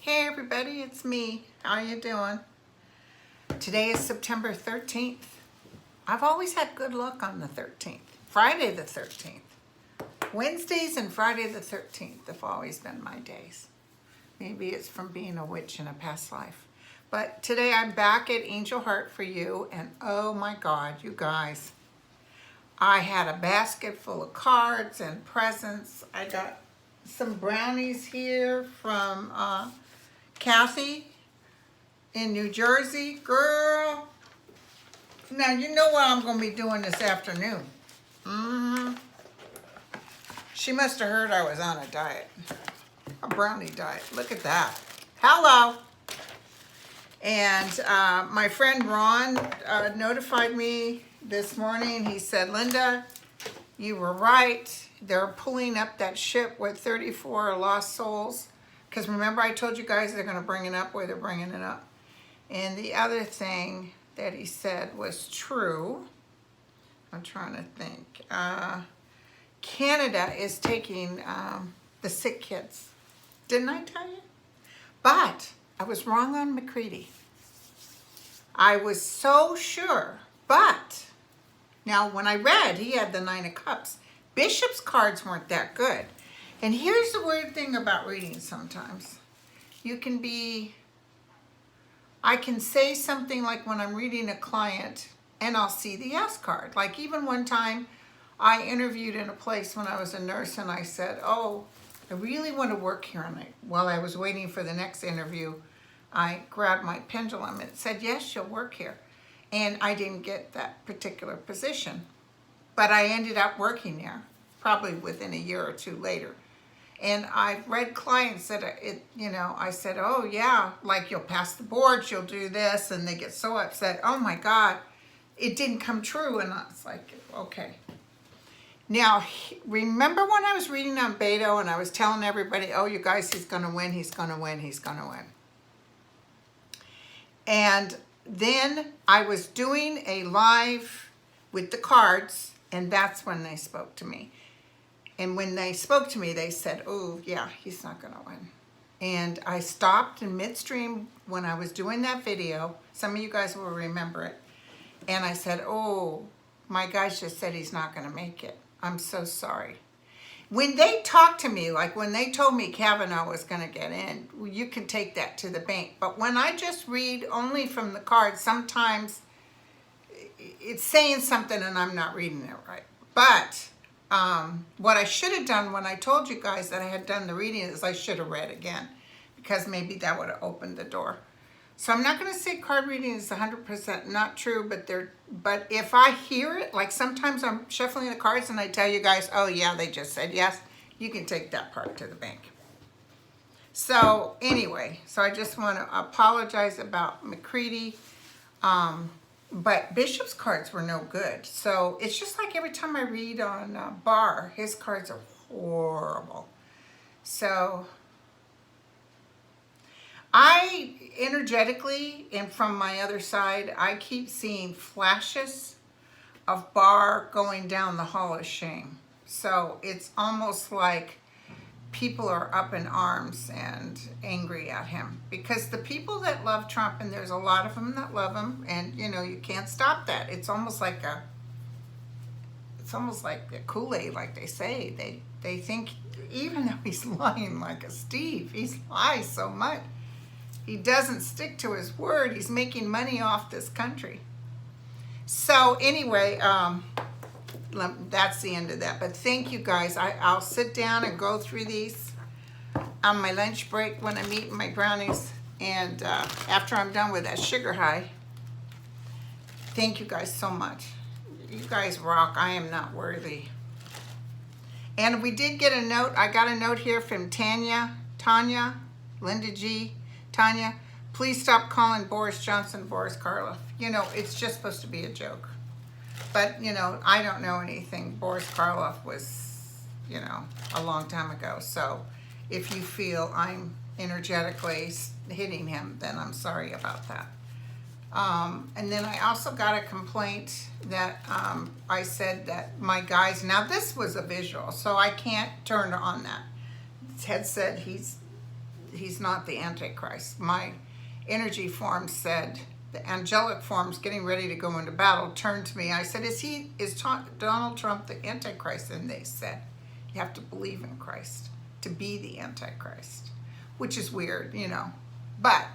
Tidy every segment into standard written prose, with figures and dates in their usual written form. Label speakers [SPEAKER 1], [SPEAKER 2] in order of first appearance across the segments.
[SPEAKER 1] Hey everybody, it's me. How you doing? Today is September 13th. I've always had good luck on the 13th. Friday the 13th. Wednesdays and Friday the 13th have always been my days. Maybe it's from being a witch in a past life. But today I'm back at Angel Heart for you, and oh my God, you guys. I had a basket full of cards and presents. I got some brownies here from Kathy in New Jersey. Girl, now you know what I'm going to be doing this afternoon. She must have heard I was on a diet, a brownie diet. Look at that. Hello. And my friend Ron notified me this morning. He said, Linda, you were right. They're pulling up that ship with 34 lost souls. Because remember I told you guys they're going to bring it up where they're bringing it up. And the other thing that he said was true. I'm trying to think. Canada is taking the sick kids. Didn't I tell you? But I was wrong on McCready. I was so sure. But now when I read, he had the Nine of Cups. Bishop's cards weren't that good. And here's the weird thing about reading sometimes. You can be, I can say something like when I'm reading a client and I'll see the yes card. Like even one time I interviewed in a place when I was a nurse and I said, oh, I really want to work here. And while I was waiting for the next interview, I grabbed my pendulum and it said, yes, you'll work here. And I didn't get that particular position. But I ended up working there, probably within a year or two later. And I've read clients that I said, oh yeah, like you'll pass the boards, you'll do this, and they get so upset. Oh my God, it didn't come true. And I was like, okay. Now, remember when I was reading on Beto and I was telling everybody, oh, you guys, he's going to win, he's going to win, he's going to win. And then I was doing a live with the cards, and that's when they spoke to me. And when they spoke to me, they said, oh, yeah, he's not going to win. And I stopped in midstream when I was doing that video. Some of you guys will remember it. And I said, oh, my guys just said he's not going to make it. I'm so sorry. When they talked to me, like when they told me Kavanaugh was going to get in, you can take that to the bank. But when I just read only from the cards, sometimes it's saying something and I'm not reading it right. But what I should have done when I told you guys that I had done the reading is I should have read again, because maybe that would have opened the door. So I'm not going to say card reading is 100% not true, but if I hear it, like sometimes I'm shuffling the cards and I tell you guys, oh yeah, they just said yes, you can take that part to the bank. So anyway, so I just want to apologize about McCready. But Bishop's cards were no good. So it's just like every time I read on Barr, his cards are horrible. So I energetically, and from my other side, I keep seeing flashes of Barr going down the hall of shame. So it's almost like people are up in arms and angry at him, because the people that love Trump, and there's a lot of them that love him, and you can't stop that. It's almost like a Kool-Aid, like they say. They think, even though he's lying like a Steve, he's lies so much. He doesn't stick to his word. He's making money off this country. So anyway, that's the end of that. But thank you guys. I'll sit down and go through these on my lunch break when I'm eating my brownies, and after I'm done with that sugar high. Thank you guys so much. You guys rock. I am not worthy. And we did get a note. I got a note here from Tanya, Linda G. Tanya, please stop calling Boris Johnson Boris Karloff. It's just supposed to be a joke. But, I don't know anything. Boris Karloff was, a long time ago. So if you feel I'm energetically hitting him, then I'm sorry about that. And then I also got a complaint that I said that my guys, now this was a visual, so I can't turn on that. Ted said he's not the Antichrist. My energy form said, the angelic form's getting ready to go into battle, turned to me. I said, is Donald Trump the Antichrist? And they said, you have to believe in Christ to be the Antichrist, which is weird, you know. But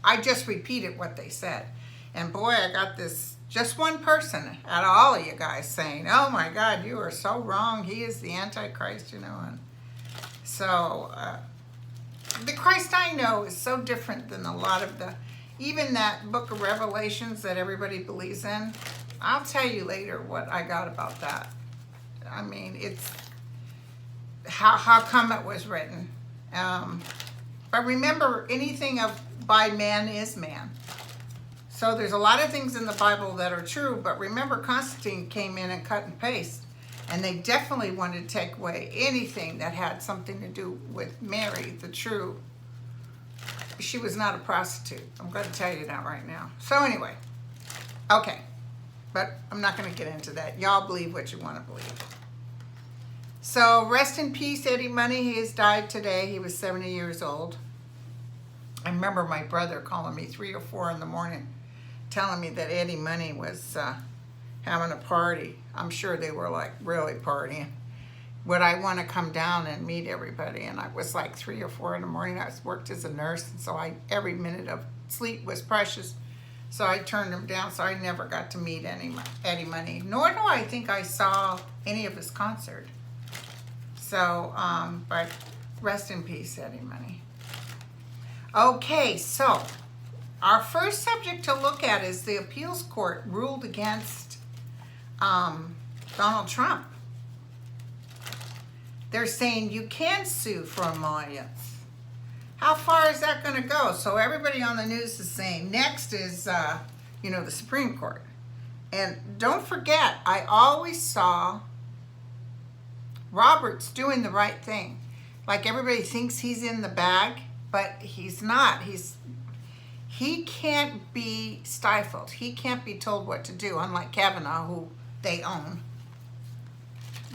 [SPEAKER 1] I just repeated what they said. And boy, I got this, just one person out of all of you guys saying, oh my God, you are so wrong. He is the Antichrist, you know. And so the Christ I know is so different than a lot of even that book of Revelations that everybody believes in. I'll tell you later what I got about that. I mean, it's how come it was written. But remember, anything by man is man. So there's a lot of things in the Bible that are true, but remember Constantine came in and cut and paste, and they definitely wanted to take away anything that had something to do with Mary, the true. She was not a prostitute. I'm going to tell you that right now. So anyway, okay, but I'm not going to get into that. Y'all believe what you want to believe. So rest in peace, Eddie Money. He has died today. He was 70 years old. I remember my brother calling me 3 or 4 in the morning, telling me that Eddie Money was having a party. I'm sure they were like really partying. Would I want to come down and meet everybody? And I was like 3 or 4 in the morning. I worked as a nurse, and so every minute of sleep was precious. So I turned him down, so I never got to meet Eddie Money. Nor do I think I saw any of his concert. So, but rest in peace, Eddie Money. Okay, so our first subject to look at is the appeals court ruled against Donald Trump. They're saying you can sue for emoluments. How far is that going to go? So everybody on the news is saying next is, the Supreme Court. And don't forget, I always saw Roberts doing the right thing. Like everybody thinks he's in the bag, but he's not. He can't be stifled. He can't be told what to do, unlike Kavanaugh, who they own.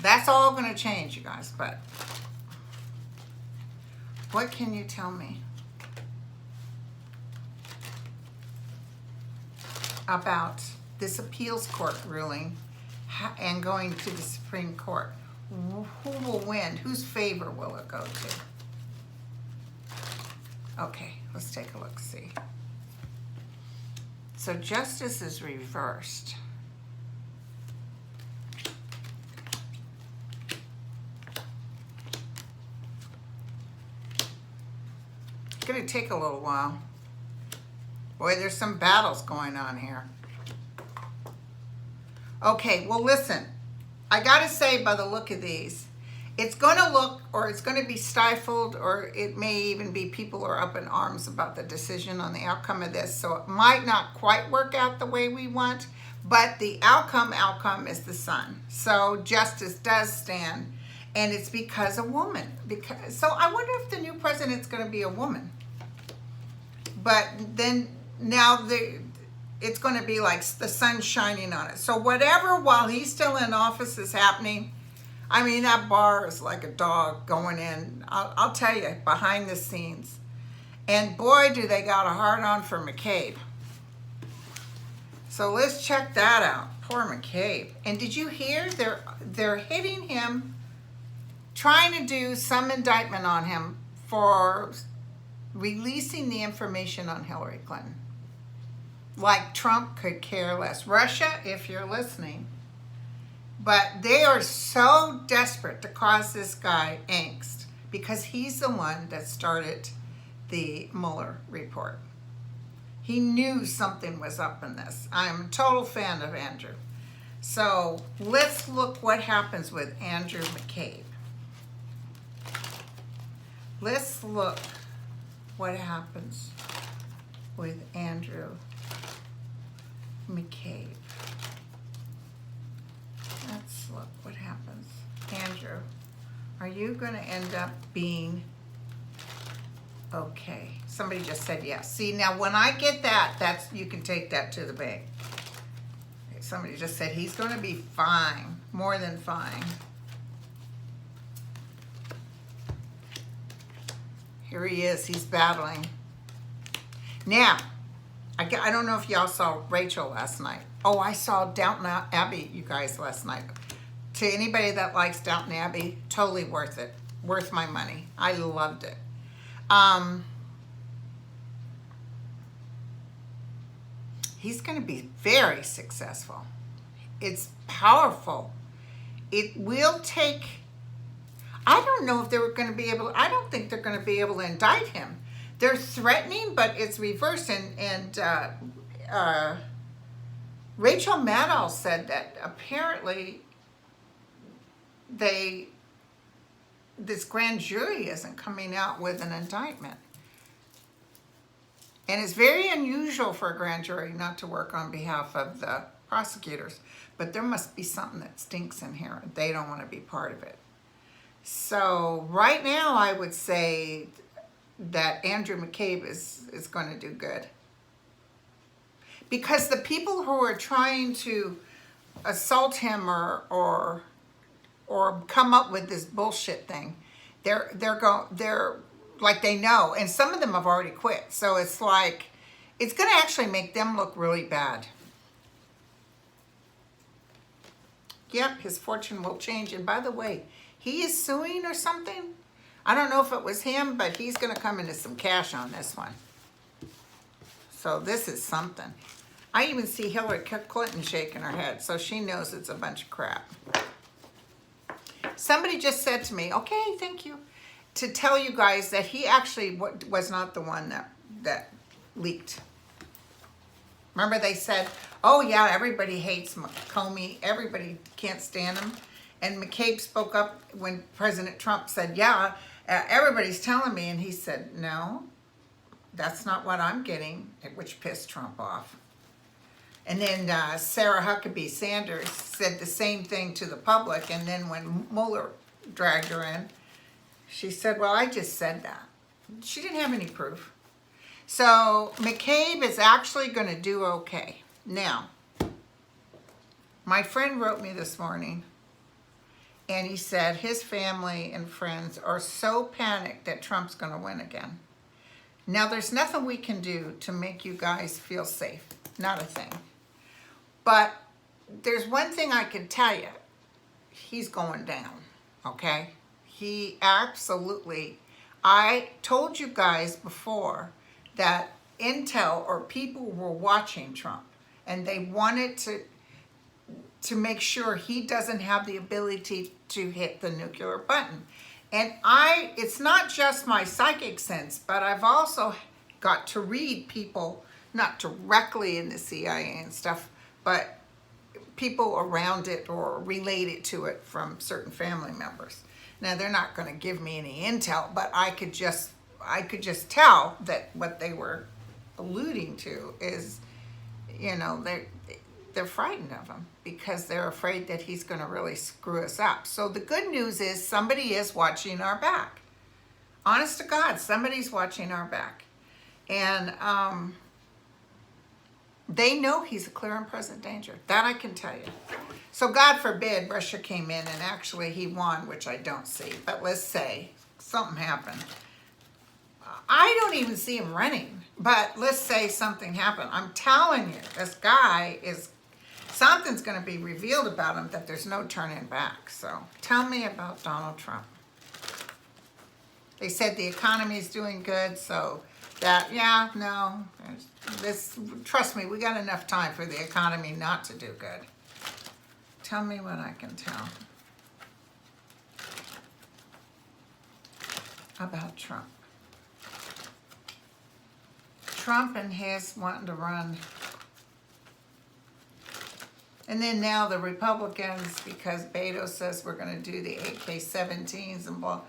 [SPEAKER 1] That's all going to change, you guys, but what can you tell me about this appeals court ruling and going to the Supreme Court? Who will win? Whose favor will it go to? Okay, let's take a look, see. So justice is reversed. It's going to take a little while. Boy, there's some battles going on here. Okay, well listen, I got to say by the look of these, it's going to look, or it's going to be stifled, or it may even be people are up in arms about the decision on the outcome of this. So it might not quite work out the way we want, but the outcome is the sun. So justice does stand. And it's because a woman. So I wonder if the new president's going to be a woman. But then now it's going to be like the sun shining on it. So whatever, while he's still in office, is happening. I mean, that bar is like a dog going in. I'll tell you, behind the scenes. And boy, do they got a hard on for McCabe. So let's check that out. Poor McCabe. And did you hear? They're hitting him, trying to do some indictment on him for releasing the information on Hillary Clinton. Like Trump could care less. Russia, if you're listening. But they are so desperate to cause this guy angst because he's the one that started the Mueller report. He knew something was up in this. I'm a total fan of Andrew. So let's look what happens with Andrew McCabe. Let's look what happens with Andrew McCabe. Let's look what happens. Andrew, are you going to end up being okay? Somebody just said yes. See, now when I get that, you can take that to the bank. Somebody just said he's going to be fine, more than fine. here he is. He's battling. Now, I don't know if y'all saw Rachel last night. Oh, I saw Downton Abbey, you guys, last night. To anybody that likes Downton Abbey, totally worth it. Worth my money. I loved it. He's going to be very successful. It's powerful. It will take, I don't know if they were going to be able, I don't think they're going to be able to indict him. They're threatening, but it's reversed. And Rachel Maddow said that apparently this grand jury isn't coming out with an indictment. And it's very unusual for a grand jury not to work on behalf of the prosecutors. But there must be something that stinks in here. They don't want to be part of it. So right now I would say that Andrew McCabe is going to do good. Because the people who are trying to assault him or come up with this bullshit thing, they're like they know, and some of them have already quit. So it's like, it's going to actually make them look really bad. Yep, his fortune will change. And by the way, he is suing or something. I don't know if it was him, but he's going to come into some cash on this one. So this is something. I even see Hillary Clinton shaking her head, so she knows it's a bunch of crap. Somebody just said to me, okay, thank you, to tell you guys that he actually was not the one that leaked. Remember they said, oh yeah, everybody hates Comey, everybody can't stand him. And McCabe spoke up when President Trump said, yeah, everybody's telling me. And he said, no, that's not what I'm getting, which pissed Trump off. And then Sarah Huckabee Sanders said the same thing to the public. And then when Mueller dragged her in, she said, well, I just said that. She didn't have any proof. So McCabe is actually going to do okay. Now, my friend wrote me this morning, and he said his family and friends are so panicked that Trump's going to win again. Now, there's nothing we can do to make you guys feel safe. Not a thing. But there's one thing I can tell you. He's going down, okay? He absolutely, I told you guys before that intel or people were watching Trump, and they wanted to make sure he doesn't have the ability to hit the nuclear button. And it's not just my psychic sense, but I've also got to read people, not directly in the CIA and stuff, but people around it or related to it from certain family members. Now, they're not going to give me any intel, but I could just tell that what they were alluding to is, you know, they're frightened of him because they're afraid that he's going to really screw us up. So the good news is somebody is watching our back. Honest to God, somebody's watching our back. And they know he's a clear and present danger. That I can tell you. So God forbid Russia came in and actually he won, which I don't see. But let's say something happened. I don't even see him running. But let's say something happened. I'm telling you, this guy is, something's going to be revealed about him that there's no turning back. So tell me about Donald Trump. They said the economy is doing good, so that, yeah, no, trust me, we got enough time for the economy not to do good. Tell me what I can tell about Trump. Trump and his wanting to run. And then now the Republicans, because Beto says we're going to do the AK-17s and blah.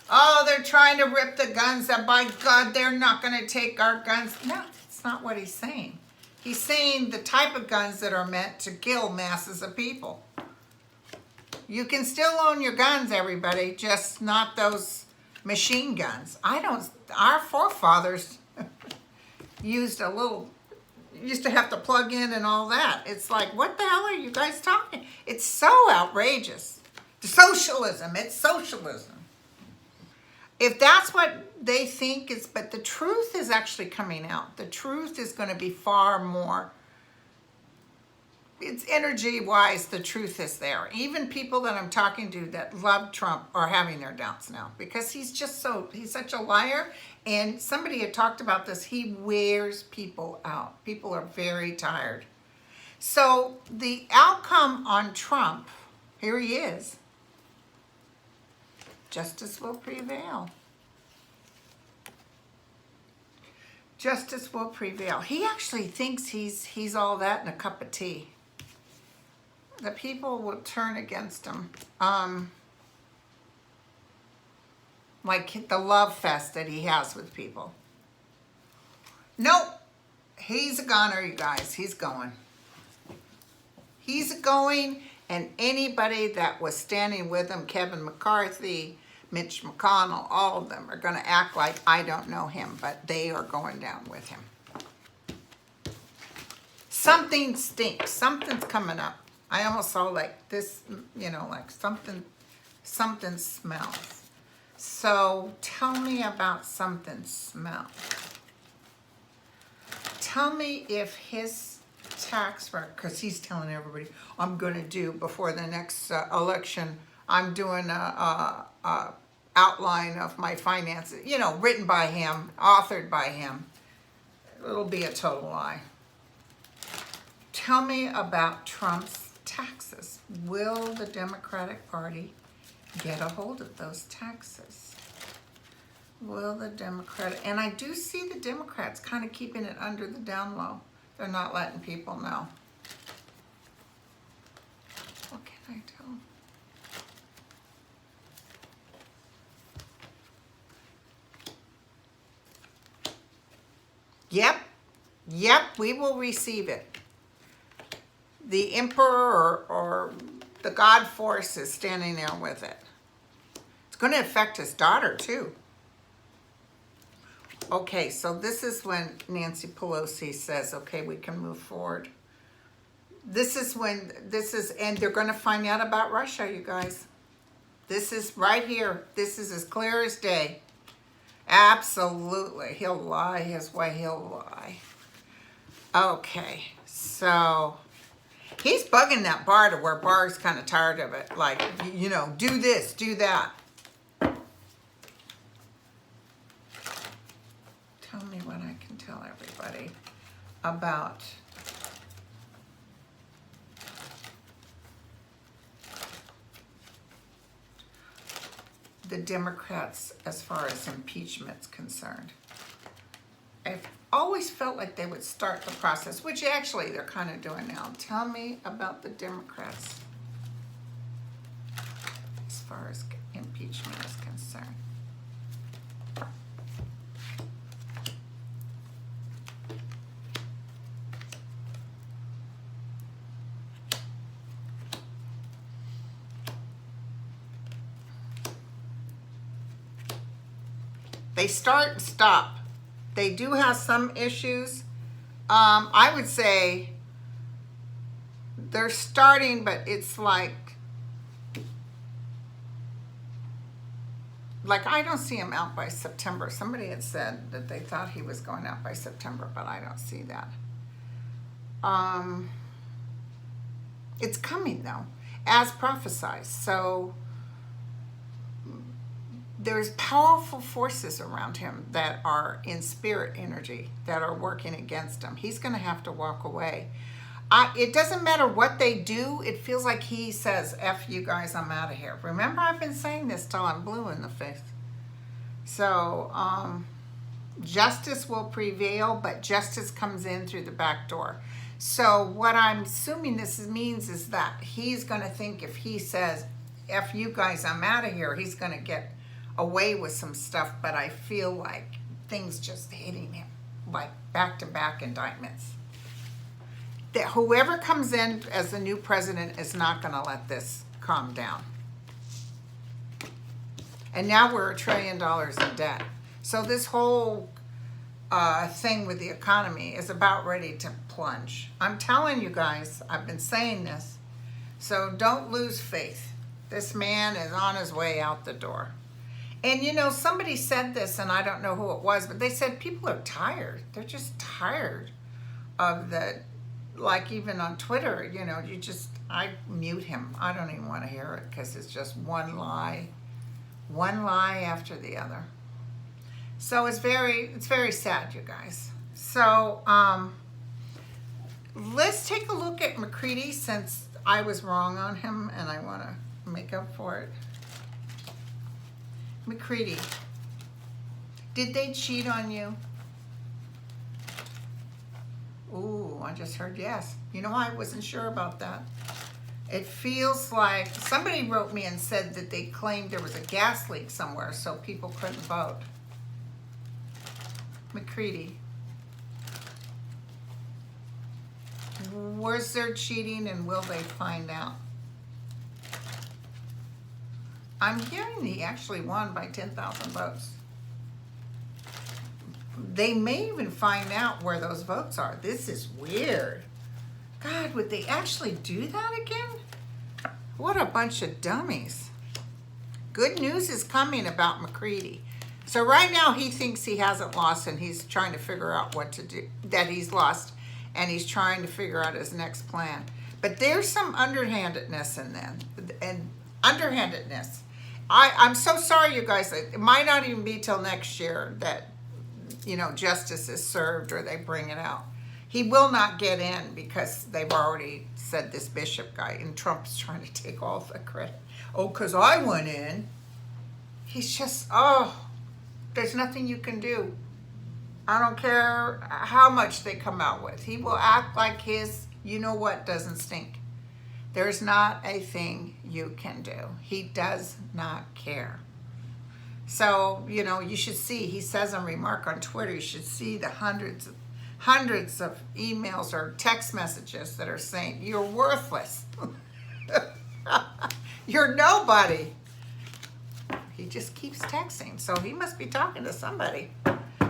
[SPEAKER 1] Oh, they're trying to rip the guns up. By God, they're not going to take our guns. No, that's not what he's saying. He's saying the type of guns that are meant to kill masses of people. You can still own your guns, everybody, just not those machine guns. Our forefathers used to have to plug in and all that. It's like, what the hell are you guys talking? It's so outrageous. Socialism, it's socialism. if that's what they think is, but the truth is actually coming out. The truth is going to be far more, it's energy wise, the truth is there. Even people that I'm talking to that love Trump are having their doubts now because he's such a liar. And somebody had talked about this. He wears people out. People are very tired. So the outcome on Trump, here he is. Justice will prevail. Justice will prevail. He actually thinks he's all that in a cup of tea. The people will turn against him. Like the love fest that he has with people. Nope. He's a goner, you guys. He's going. He's going, and anybody that was standing with him, Kevin McCarthy, Mitch McConnell, all of them are going to act like I don't know him, but they are going down with him. Something stinks. Something's coming up. I almost saw like this, you know, like something smells. So tell me about something smells. Tell me if his tax record, because he's telling everybody, I'm going to do before the next election, I'm doing a outline of my finances, you know, written by him, authored by him. It'll be a total lie. Tell me about Trump's taxes. Will the Democratic Party get a hold of those taxes? Will the Democratic, and I do see the Democrats kind of keeping it under the down low. They're not letting people know. What can I do? Yep, we will receive it. The emperor or the God force is standing there with it. It's going to affect his daughter too. Okay, so this is when Nancy Pelosi says, okay, we can move forward. This is when, and they're going to find out about Russia, you guys. This is right here. This is as clear as day. Absolutely. He'll lie his way, he'll lie. Okay, so he's bugging that Barr to where Barr's kind of tired of it. Like, you know, do this, do that. Tell me what I can tell everybody about the Democrats as far as impeachment's concerned. I've always felt like they would start the process, which actually they're kind of doing now. Tell me about the Democrats as far as impeachment is concerned. They start and stop. They do have some issues. I would say they're starting, but it's like I don't see him out by September. Somebody had said that they thought he was going out by September, but I don't see that. It's coming though, as prophesied. So there's powerful forces around him that are in spirit energy that are working against him. He's going to have to walk away. It doesn't matter what they do. It feels like he says, F you guys, I'm out of here. Remember, I've been saying this till I'm blue in the face. So, justice will prevail, but justice comes in through the back door. So what I'm assuming this means is that he's going to think if he says, F you guys, I'm out of here, he's going to get away with some stuff, but I feel like things just hitting him like back-to-back indictments. That whoever comes in as the new president is not going to let this calm down. And now we're $1 trillion in debt. So this whole thing with the economy is about ready to plunge. I'm telling you guys, I've been saying this, so don't lose faith. This man is on his way out the door. And you know, somebody said this, and I don't know who it was, but they said people are tired. They're just tired of the, like even on Twitter, you know, I mute him. I don't even want to hear it because it's just one lie after the other. So it's very sad, you guys. So let's take a look at McCready, since I was wrong on him and I want to make up for it. McCready, did they cheat on you? Ooh, I just heard yes. You know, I wasn't sure about that. It feels like somebody wrote me and said that they claimed there was a gas leak somewhere, so people couldn't vote. McCready, was there cheating, and will they find out? I'm hearing he actually won by 10,000 votes. They may even find out where those votes are. This is weird. God, would they actually do that again? What a bunch of dummies. Good news is coming about McCready. So right now he thinks he hasn't lost, and he's trying to figure out what to do, that he's lost, and he's trying to figure out his next plan. But there's some underhandedness in them, and underhandedness. I'm so sorry, you guys. It might not even be till next year that, you know, justice is served or they bring it out. He will not get in because they've already said this Bishop guy, and Trump's trying to take all the credit. Oh, because I went in. He's just, oh, there's nothing you can do. I don't care how much they come out with. He will act like his, you know what, doesn't stink. There's not a thing you can do. He does not care. So, you know, you should see, he says on Remark on Twitter, you should see the hundreds of emails or text messages that are saying, you're worthless. You're nobody. He just keeps texting, so he must be talking to somebody.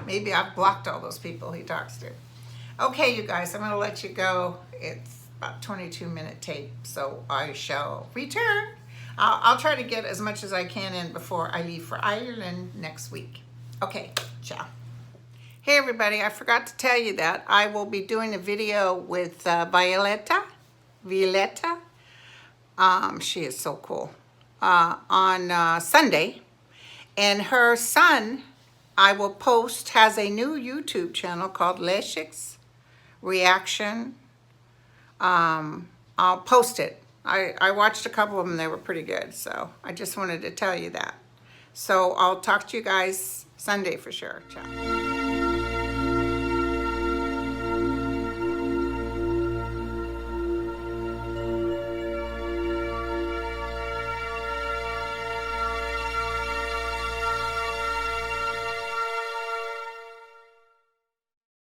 [SPEAKER 1] Maybe I've blocked all those people he talks to. Okay, you guys, I'm going to let you go. It's about 22-minute tape, so I shall return. I'll try to get as much as I can in before I leave for Ireland next week. Okay, ciao. Hey everybody, I forgot to tell you that I will be doing a video with Violetta. She is so cool. On Sunday. And her son, I will post, has a new YouTube channel called Leszek's Reaction. I'll post it. I watched a couple of them. They were pretty good. So I just wanted to tell you that. So I'll talk to you guys Sunday for sure. Ciao.